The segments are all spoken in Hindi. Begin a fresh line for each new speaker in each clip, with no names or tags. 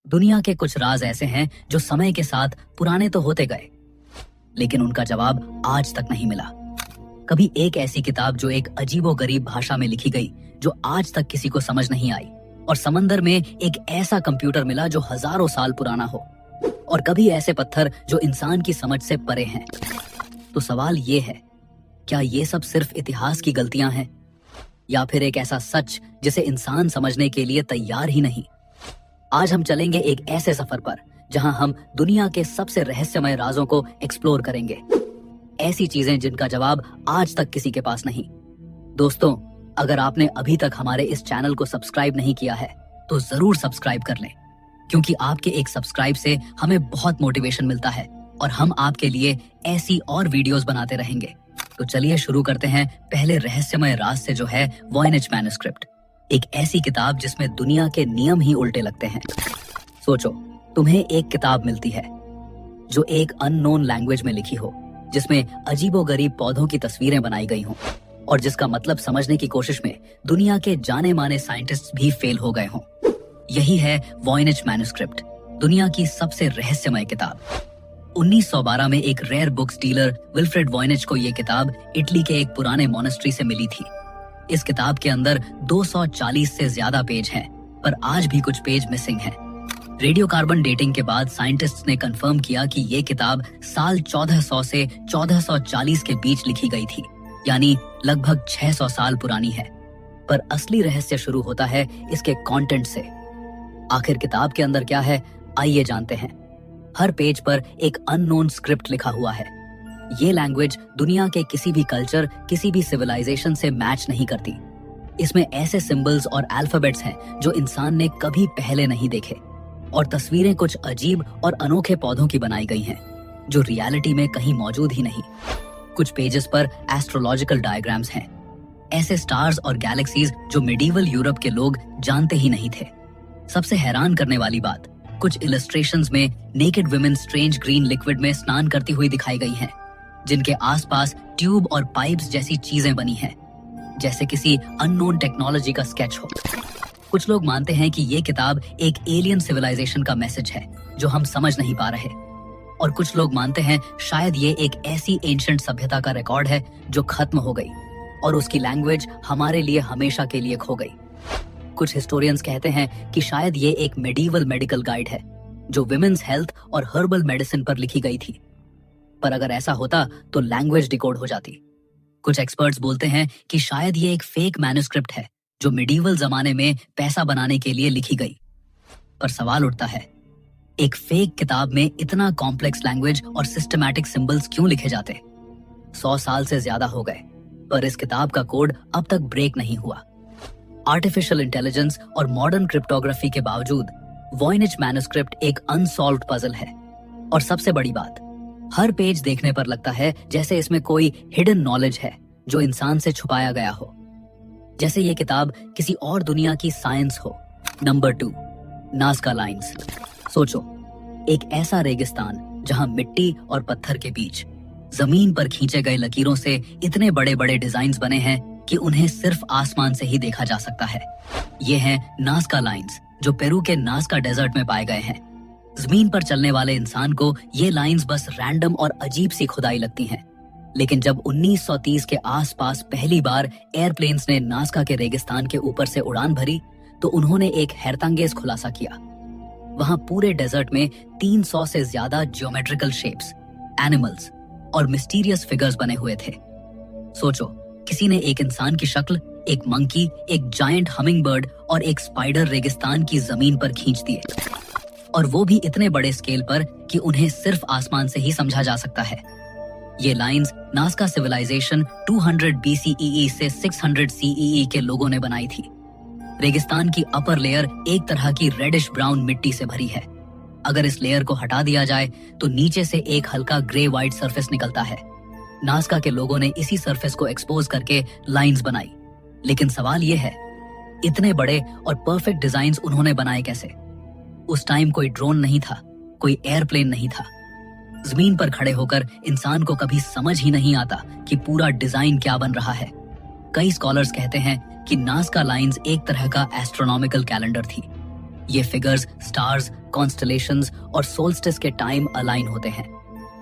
दुनिया के कुछ राज ऐसे हैं जो समय के साथ पुराने तो होते गए, लेकिन उनका जवाब आज तक नहीं मिला। कभी एक ऐसी किताब जो एक अजीबोगरीब भाषा में लिखी गई जो आज तक किसी को समझ नहीं आई, और समंदर में एक ऐसा कंप्यूटर मिला जो हजारों साल पुराना हो, और कभी ऐसे पत्थर जो इंसान की समझ से परे हैं। तो सवाल ये है, क्या ये सब सिर्फ इतिहास की गलतियां हैं, या फिर एक ऐसा सच जिसे इंसान समझने के लिए तैयार ही नहीं? आज हम चलेंगे एक ऐसे सफर पर जहां हम दुनिया के सबसे रहस्यमय राजों को एक्सप्लोर करेंगे, ऐसी चीजें जिनका जवाब आज तक किसी के पास नहीं। दोस्तों, अगर आपने अभी तक हमारे इस चैनल को सब्सक्राइब नहीं किया है तो जरूर सब्सक्राइब कर लें, क्योंकि आपके एक सब्सक्राइब से हमें बहुत मोटिवेशन मिलता है और हम आपके लिए ऐसी और वीडियोस बनाते रहेंगे। तो चलिए शुरू करते हैं पहले रहस्यमय राज से, जो है वॉयनेज मैन्युस्क्रिप्ट, एक ऐसी किताब जिसमें दुनिया के नियम ही उल्टे लगते हैं। सोचो, तुम्हें एक किताब मिलती है जो एक अननोन लैंग्वेज में लिखी हो, जिसमें अजीबोगरीब पौधों की तस्वीरें बनाई गई हों, और जिसका मतलब समझने की कोशिश में दुनिया के जाने माने साइंटिस्ट भी फेल हो गए हों। यही है वॉयनेज मैन्युस्क्रिप्ट, दुनिया की सबसे रहस्यमय किताब। 1912 में एक रेयर बुक्स डीलर विल्फ्रेड वॉयनेज को ये किताब इटली के एक पुराने मोनेस्ट्री से मिली थी। इस किताब के अंदर 240 से ज्यादा पेज हैं, पर आज भी कुछ पेज मिसिंग हैं। रेडियो कार्बन डेटिंग के बाद साइंटिस्ट्स ने कंफर्म किया कि ये किताब साल 1400 से 1440 के बीच लिखी गई थी, यानी लगभग 600 साल पुरानी है। पर असली रहस्य शुरू होता है इसके कंटेंट से। आखिर किताब के अंदर क्या है, आइए जानते हैं। हर पेज पर एक अननोन स्क्रिप्ट लिखा हुआ है। ये लैंग्वेज दुनिया के किसी भी कल्चर, किसी भी सिविलाइजेशन से मैच नहीं करती। इसमें ऐसे सिंबल्स और अल्फाबेट्स हैं जो इंसान ने कभी पहले नहीं देखे, और तस्वीरें कुछ अजीब और अनोखे पौधों की बनाई गई हैं जो रियलिटी में कहीं मौजूद ही नहीं। कुछ पेजेस पर एस्ट्रोलॉजिकल डायग्राम्स हैं, ऐसे स्टार्स और गैलेक्सीज जो मिडीवल यूरोप के लोग जानते ही नहीं थे। सबसे हैरान करने वाली बात, कुछ इलस्ट्रेशंस में naked women strange green liquid में स्नान करती हुई दिखाई गई हैं, जिनके आसपास ट्यूब और पाइप्स जैसी चीजें बनी हैं, जैसे किसी अननोन टेक्नोलॉजी का स्केच हो। कुछ लोग मानते हैं कि ये किताब एक एलियन सिविलाइजेशन का मैसेज है जो हम समझ नहीं पा रहे, और कुछ लोग मानते हैं शायद ये एक ऐसी एंशिएंट सभ्यता का रिकॉर्ड है जो खत्म हो गई और उसकी लैंग्वेज हमारे लिए हमेशा के लिए खो गई। कुछ हिस्टोरियंस कहते हैं कि शायद ये एक मेडिवल मेडिकल गाइड है जो विमेन्स हेल्थ और हर्बल मेडिसिन पर लिखी गई थी, पर अगर ऐसा होता तो लैंग्वेज डिकोड हो जाती। कुछ एक्सपर्ट्स बोलते हैं कि शायद ये एक फेक मैन्युस्क्रिप्ट है जो मिडीवल जमाने में पैसा बनाने के लिए लिखी गई। पर सवाल उठता है, एक फेक किताब में इतना कॉम्प्लेक्स लैंग्वेज और सिस्टमैटिक सिंबल्स क्यों लिखे जाते? 100 साल से ज्यादा हो गए, पर इस किताब का कोड अब तक ब्रेक नहीं हुआ। आर्टिफिशियल इंटेलिजेंस और मॉडर्न क्रिप्टोग्राफी के बावजूद वॉयनेज मैन्युस्क्रिप्ट एक अनसॉल्व्ड पजल है। और सबसे बड़ी बात, हर पेज देखने पर लगता है जैसे इसमें कोई हिडन नॉलेज है जो इंसान से छुपाया गया हो, जैसे ये किताब किसी और दुनिया की साइंस हो। Number 2, Nazca lines. सोचो, एक ऐसा रेगिस्तान जहां मिट्टी और पत्थर के बीच जमीन पर खींचे गए लकीरों से इतने बड़े बड़े डिजाइन्स बने हैं कि उन्हें सिर्फ आसमान से ही देखा जा सकता है। ये हैं नाज़का लाइंस, जो पेरू के नाज़का डेजर्ट में पाए गए हैं। जमीन पर चलने वाले इंसान को ये लाइंस बस रैंडम और अजीब सी खुदाई लगती हैं, लेकिन जब 1930 के आसपास पहली बार एयरप्लेन्स ने नाज़का के रेगिस्तान के ऊपर से उड़ान भरी, तो उन्होंने एक हैरतअंगेज खुलासा किया। वहां पूरे डेजर्ट में 300 से ज्यादा जियोमेट्रिकल शेप्स, एनिमल्स और मिस्टीरियस फिगर्स बने हुए थे। सोचो, किसी ने एक इंसान की शक्ल, एक मंकी, एक जायंट हमिंगबर्ड और एक स्पाइडर रेगिस्तान की जमीन पर खींच दिए, और वो भी इतने बड़े स्केल पर कि उन्हें सिर्फ आसमान से ही समझा जा सकता है। ये लाइंस नाज़का सिविलाइजेशन 200 BCEE से 600 CEE के लोगों ने बनाई थी। रेगिस्तान की अपर लेयर एक तरह की रेडिश ब्राउन मिट्टी से भरी है। अगर इस लेयर को हटा दिया जाए तो नीचे से एक हल्का ग्रे व्हाइट सरफेस निकलता है। नाज़का के लोगों ने इसी सरफेस को एक्सपोज करके लाइंस बनाई। लेकिन सवाल ये है, इतने बड़े और परफेक्ट डिजाइन्स उन्होंने बनाए कैसे? उस टाइम कोई ड्रोन नहीं था, कोई एयरप्लेन नहीं था। जमीन पर खड़े होकर इंसान को कभी समझ ही नहीं आता कि पूरा डिजाइन क्या बन रहा है। कई स्कॉलर्स कहते हैं कि नाज़का लाइंस एक तरह का एस्ट्रोनॉमिकल कैलेंडर थी। ये फिगर्स स्टार्स, कॉन्स्टलेशंस और सोल्स्टिस के टाइम अलाइन होते हैं।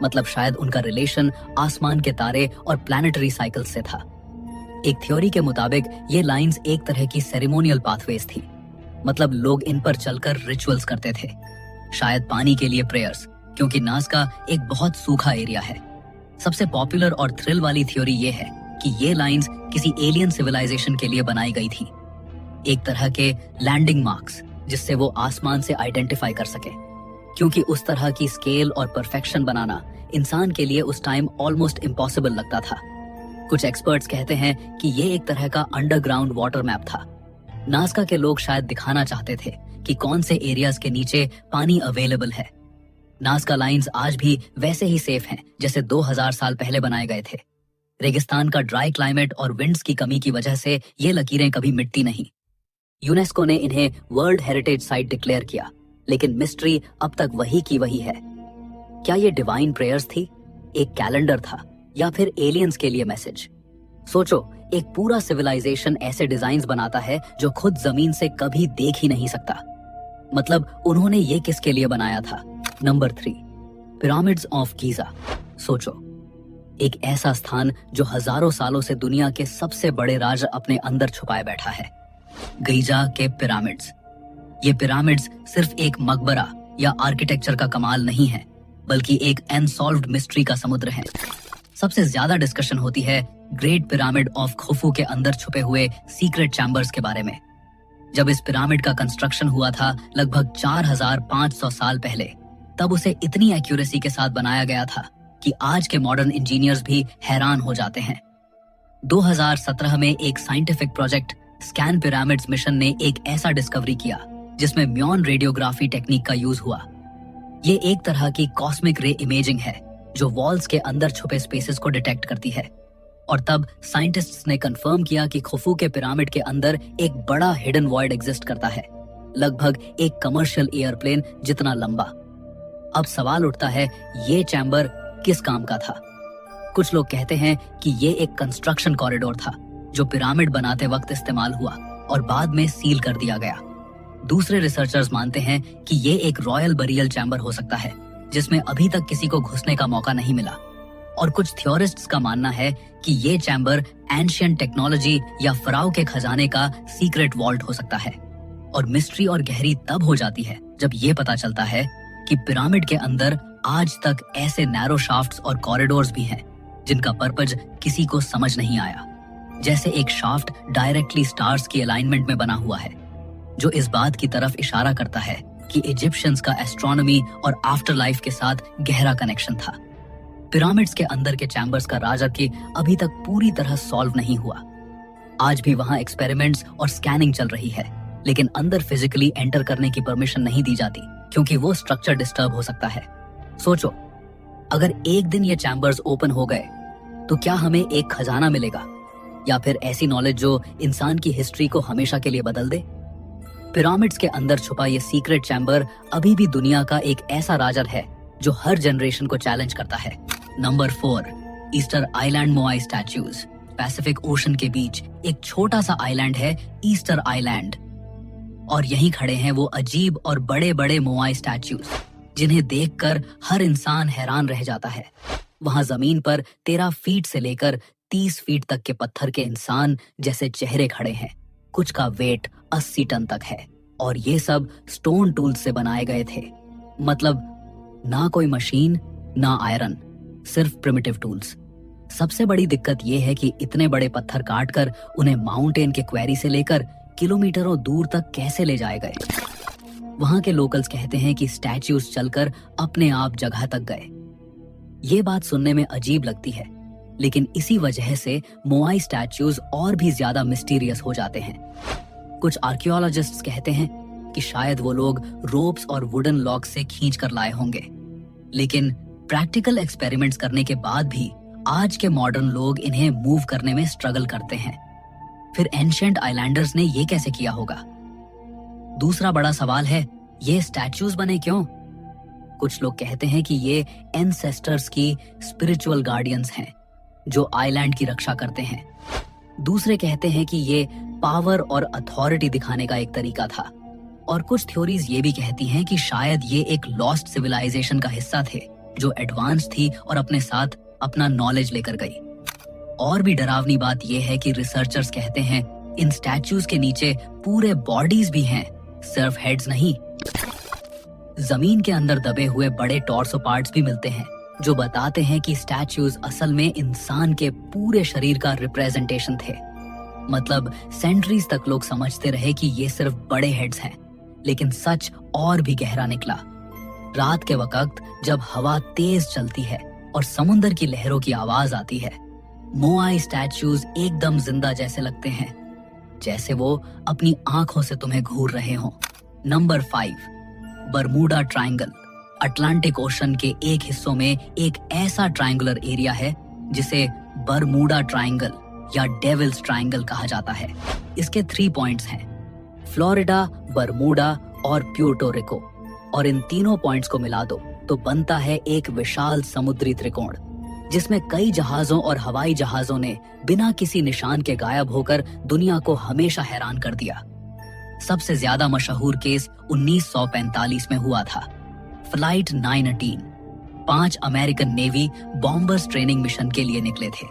मतलब शायद उनका रिलेशन आसमान के तारे और प्लैनेटरी साइकिल्स से था। एक थ्योरी के मुताबिक ये लाइंस एक तरह की सेरेमोनियल पाथवेज थी। मतलब लोग इन पर चलकर रिचुअल्स करते थे, शायद पानी के लिए प्रेयर्स, क्योंकि नाज़का एक बहुत सूखा एरिया है। सबसे पॉपुलर और थ्रिल वाली थ्योरी ये है कि ये लाइंस किसी एलियन सिविलाइजेशन के लिए बनाई गई थी, एक तरह के लैंडिंग मार्क्स, जिससे वो आसमान से आइडेंटिफाई कर सके। क्योंकि उस तरह की स्केल और परफेक्शन बनाना इंसान के लिए उस टाइम ऑलमोस्ट इम्पॉसिबल लगता था। कुछ एक्सपर्ट्स कहते हैं कि ये एक तरह का अंडरग्राउंड वाटर मैप था। नाज़का के लोग शायद दिखाना चाहते थे कि कौन से एरियाज के नीचे पानी अवेलेबल है। नाज़का लाइंस आज भी वैसे ही सेफ हैं जैसे 2000 साल पहले बनाए गए थे। रेगिस्तान का ड्राई क्लाइमेट और विंड्स की कमी की वजह से ये लकीरें कभी मिटती नहीं। यूनेस्को ने इन्हें वर्ल्ड हेरिटेज साइट डिक्लेयर किया, लेकिन मिस्ट्री अब तक वही की वही है। क्या ये डिवाइन प्रेयर्स थी, एक कैलेंडर था, या फिर एलियंस के लिए मैसेज? सोचो, एक पूरा सिविलाइजेशन ऐसे डिजाइन्स बनाता है जो खुद जमीन से कभी देख ही नहीं सकता। मतलब उन्होंने ये किसके लिए बनाया था? Number 3, pyramids of Giza. सोचो, एक ऐसा स्थान जो हजारों सालों से दुनिया के सबसे बड़े राज अपने अंदर छुपाए बैठा है। गीजा के पिरामिड्स। ये पिरामिड्स सिर्फ एक मकबरा या आर्किटेक्चर का कमाल नहीं है, बल्कि एक अनसॉल्व्ड मिस्ट्री का समुद्र है। सबसे ज्यादा डिस्कशन होती है ग्रेट पिरामिड ऑफ खुफू के अंदर छुपे हुए सीक्रेट चैम्बर्स के बारे में। जब इस पिरामिड का कंस्ट्रक्शन हुआ था लगभग 4500 साल पहले, तब उसे इतनी एक्यूरेसी के साथ बनाया गया था कि आज के मॉडर्न इंजीनियर्स भी हैरान हो जाते हैं। 2017 में एक scientific project scan pyramids mission ने एक ऐसा डिस्कवरी किया जिसमें म्योन रेडियोग्राफी टेक्निक का यूज हुआ। ये एक तरह की कॉस्मिक रे इमेजिंग है जो वॉल्स के अंदर छुपे स्पेसेस को डिटेक्ट करती है। और तब साइंटिस्ट्स ने कंफर्म किया कि खुफू के पिरामिड के अंदर एक बड़ा हिडन वॉइड एग्जिस्ट करता है, लगभग एक कमर्शियल एयरप्लेन जितना लंबा। अब सवाल उठता है, ये चैम्बर किस काम का था? कुछ लोग कहते हैं कि ये एक कंस्ट्रक्शन कॉरिडोर था जो पिरामिड बनाते वक्त इस्तेमाल हुआ और बाद में सील कर दिया गया। दूसरे रिसर्चर्स मानते हैं कि ये एक रॉयल बरियल चैम्बर हो सकता है जिसमें अभी तक किसी को घुसने का मौका नहीं मिला। और कुछ थ्योरिस्ट्स का मानना है कि ये चैम्बर एंशिएंट टेक्नोलॉजी या फराओ के खजाने का सीक्रेट वॉल्ट हो सकता है। और मिस्ट्री और गहरी तब हो जाती है जब ये पता चलता है कि पिरामिड के अंदर आज तक ऐसे नैरो शाफ्ट्स और कॉरिडोर्स भी हैं जिनका पर्पज किसी को समझ नहीं आया। जैसे एक शाफ्ट डायरेक्टली स्टार्स की अलाइनमेंट में बना हुआ है, जो इस बात की तरफ इशारा करता है कि इजिप्शियंस का एस्ट्रोनॉमी और आफ्टर लाइफ के साथ गहरा कनेक्शन था। पिरामिड्स के अंदर के चैम्बर्स का राज अभी तक पूरी तरह सॉल्व नहीं हुआ। आज भी वहां एक्सपेरिमेंट्स और स्कैनिंग चल रही है, लेकिन अंदर फिजिकली एंटर करने की परमिशन नहीं दी जाती क्योंकि वो स्ट्रक्चर डिस्टर्ब हो सकता है। सोचो, अगर एक दिन ये चैम्बर्स ओपन हो गए तो क्या हमें एक खजाना मिलेगा, या फिर ऐसी नॉलेज जो इंसान की हिस्ट्री को हमेशा के लिए बदल दे? पिरामिड्स के अंदर छुपा ये सीक्रेट चैम्बर अभी भी दुनिया का एक ऐसा राज है जो हर जनरेशन को चैलेंज करता है। Number 4, Easter Island Moai statues. Pacific Ocean के बीच एक छोटा सा आइलैंड है ईस्टर आइलैंड, और यहीं खड़े हैं वो अजीब और बड़े बड़े मोआई स्टैच्यूज जिन्हें देखकर हर इंसान हैरान रह जाता है। वहां जमीन पर 13 फीट से लेकर 30 फीट तक के पत्थर के इंसान जैसे चेहरे खड़े हैं। कुछ का वेट 80 टन तक है, और ये सब स्टोन टूल्स से बनाए गए थे। मतलब ना कोई मशीन ना आयरन, सिर्फ प्रिमिटिव टूल्स। सबसे बड़ी दिक्कत यह है कि इतने बड़े पत्थर काटकर उन्हें माउंटेन के क्वेरी से लेकर किलोमीटरों दूर तक कैसे ले जाए गए। वहां के लोकल्स कहते हैं कि स्टैच्यूज चलकर अपने आप जगह तक गए। ये बात सुनने में अजीब लगती है, लेकिन इसी वजह से मोआई स्टैच्यूज और भी ज्यादा मिस्टीरियस हो जाते हैं। कुछ आर्कियोलॉजिस्ट्स कहते हैं कि शायद वो लोग रोप्स और वुडन लॉक से खींच कर लाए होंगे, लेकिन प्रैक्टिकल एक्सपेरिमेंट्स करने के बाद भी आज के मॉडर्न लोग इन्हें मूव करने में स्ट्रगल करते हैं। फिर एंशिएंट आइलैंडर्स ने ये कैसे किया होगा? दूसरा बड़ा सवाल है, ये स्टैच्यूज बने क्यों? कुछ लोग कहते हैं कि ये एंसेस्टर्स की स्पिरिचुअल गार्डियंस हैं जो आइलैंड की रक्षा करते हैं। दूसरे कहते हैं कि ये पावर और अथॉरिटी दिखाने का एक तरीका था। और कुछ थ्योरीज ये भी कहती हैं कि शायद ये एक लॉस्ट सिविलाइजेशन का हिस्सा थे जो एडवांस थी और अपने साथ अपना नॉलेज लेकर गई। और भी डरावनी बात यह है कि रिसर्चर्स कहते हैं इन स्टैच्यूज के नीचे पूरे बॉडीज भी हैं, सिर्फ हेड्स नहीं। जमीन के अंदर दबे हुए बड़े टॉर्सो पार्ट्स भी मिलते हैं जो बताते हैं कि स्टैच्यूज असल में इंसान के पूरे शरीर का रिप्रेजेंटेशन थे। मतलब सेंचुरीज तक लोग समझते रहे कि ये सिर्फ बड़े हेड्स हैं, लेकिन सच और भी गहरा निकला। रात के वक्त जब हवा तेज चलती है और समुंदर की लहरों की आवाज आती है, मोआई स्टैच्यूज एकदम जिंदा जैसे लगते हैं, जैसे वो अपनी आंखों से तुम्हें घूर रहे हों। Number 5, Bermuda triangle. Atlantic ocean के एक हिस्सों में एक ऐसा ट्रायंगुलर एरिया है जिसे बरमूडा ट्रायंगल या डेविल्स ट्रायंगल कहा जाता है। इसके 3 पॉइंट्स हैं, फ्लोरिडा, बरमूडा और प्यूर्टो रिको, और इन तीनों पॉइंट्स को मिला दो तो बनता है एक विशाल समुद्री त्रिकोण जिसमें कई जहाजों और हवाई जहाजों ने बिना किसी निशान के गायब होकर दुनिया को हमेशा हैरान कर दिया। सबसे ज्यादा मशहूर केस 1945 में हुआ था, flight 918। 5 American navy bombers training mission के लिए निकले थे।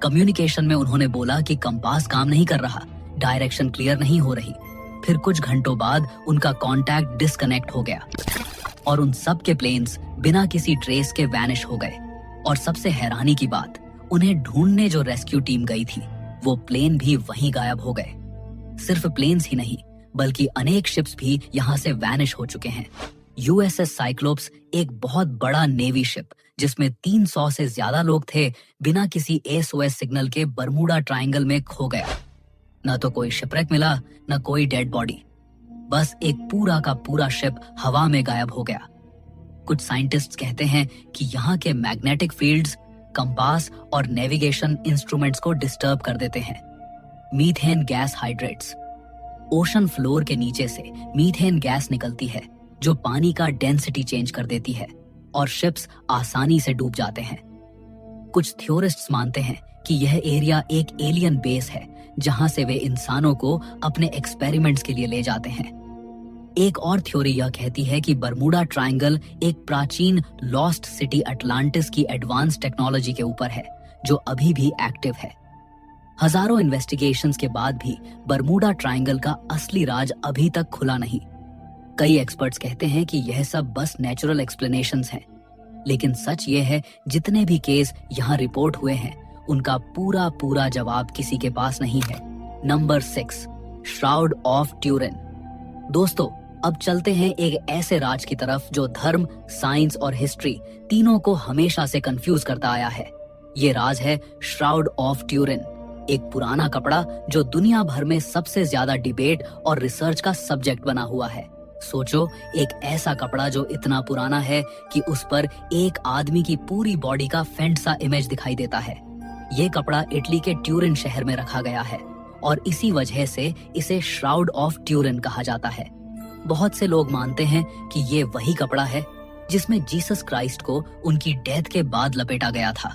कम्युनिकेशन में उन्होंने बोला कि कंपास काम नहीं कर रहा, डायरेक्शन क्लियर नहीं हो रही। फिर कुछ घंटों बाद उनका कांटेक्ट डिस्कनेक्ट हो गया और उन सब के प्लेन्स बिना किसी ट्रेस के वैनिश हो गए। और सबसे हैरानी की बात, उन्हें ढूंढने जो रेस्क्यू टीम गई थी वो प्लेन भी वहीं गायब हो गए। सिर्फ प्लेन्स ही नहीं बल्कि अनेक शिप्स भी यहाँ से वैनिश हो चुके हैं। यूएसएस साइक्लोप्स एक बहुत बड़ा नेवी शिप जिसमें 300 से ज्यादा लोग थे बिना किसी एसओएस सिग्नल के बरमूडा ट्रायंगल में खो गया। न तो कोई शिपरेक मिला, न कोई डेड बॉडी, बस एक पूरा का पूरा शिप हवा में गायब हो गया। कुछ साइंटिस्ट्स कहते हैं कि यहाँ के मैग्नेटिक फील्ड्स कंपास और नेविगेशन इंस्ट्रूमेंट्स को डिस्टर्ब कर देते हैं। Methane gas hydrates. Ocean floor के नीचे से मीथेन गैस निकलती है जो पानी का डेंसिटी चेंज कर देती है और शिप्स आसानी से डूब जाते हैं। कुछ थ्योरिस्ट्स मानते हैं कि यह एरिया एक एलियन बेस है जहां से वे इंसानों को अपने एक्सपेरिमेंट्स के लिए ले जाते हैं। एक और थ्योरी यह कहती है कि बरमूडा ट्रायंगल एक प्राचीन लॉस्ट सिटी अटलांटिस की एडवांस टेक्नोलॉजी के ऊपर है जो अभी भी एक्टिव है। हजारों इन्वेस्टिगेशंस के बाद भी बरमूडा ट्रायंगल का असली राज अभी तक खुला नहीं। कई एक्सपर्ट्स कहते हैं कि यह सब बस नेचुरल एक्सप्लेनेशंस हैं, लेकिन सच ये है जितने भी केस यहाँ रिपोर्ट हुए हैं उनका पूरा पूरा जवाब किसी के पास नहीं है। Number 6, shroud of Turin. दोस्तों, अब चलते हैं एक ऐसे राज की तरफ जो धर्म, साइंस और हिस्ट्री तीनों को हमेशा से कंफ्यूज करता आया है। ये राज है श्राउड ऑफ ट्यूरिन, एक पुराना कपड़ा जो दुनिया भर में सबसे ज्यादा डिबेट और रिसर्च का सब्जेक्ट बना हुआ है। सोचो, एक ऐसा कपड़ा जो इतना पुराना है कि उस पर एक आदमी की पूरी बॉडी का फेंट सा इमेज दिखाई देता है। ये कपड़ा इटली के ट्यूरिन शहर में रखा गया है और इसी वजह से इसे श्राउड ऑफ ट्यूरिन कहा जाता है। बहुत से लोग मानते हैं कि ये वही कपड़ा है जिसमें जीसस क्राइस्ट को उनकी डेथ के बाद लपेटा गया था।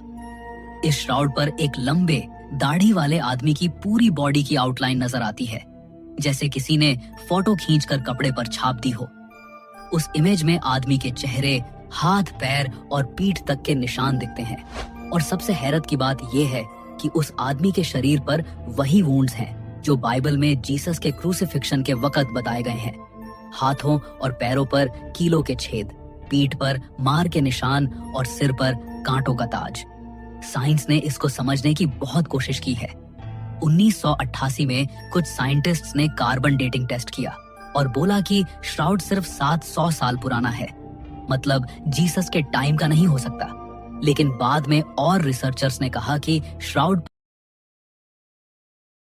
इस श्राउड पर एक लंबे दाढ़ी वाले आदमी की पूरी बॉडी की आउटलाइन नजर आती है, जैसे किसी ने फोटो खींचकर कपड़े पर छाप दी हो। उस इमेज में आदमी के चेहरे, हाथ, पैर और पीठ तक के निशान दिखते हैं। और सबसे हैरत की बात यह है कि उस आदमी के शरीर पर वही वुंड्स हैं जो बाइबल में जीसस के क्रूसिफिक्शन के वक्त बताए गए हैं। हाथों और पैरों पर कीलों के छेद, पीठ पर मार के निशान और सिर पर कांटों का ताज। साइंस ने इसको समझने की बहुत कोशिश की है। 1988 में कुछ साइंटिस्ट्स ने कार्बन डेटिंग टेस्ट किया और बोला कि श्राउड सिर्फ 700 साल पुराना है, मतलब जीसस के टाइम का नहीं हो सकता। लेकिन बाद में और रिसर्चर्स ने कहा कि श्राउड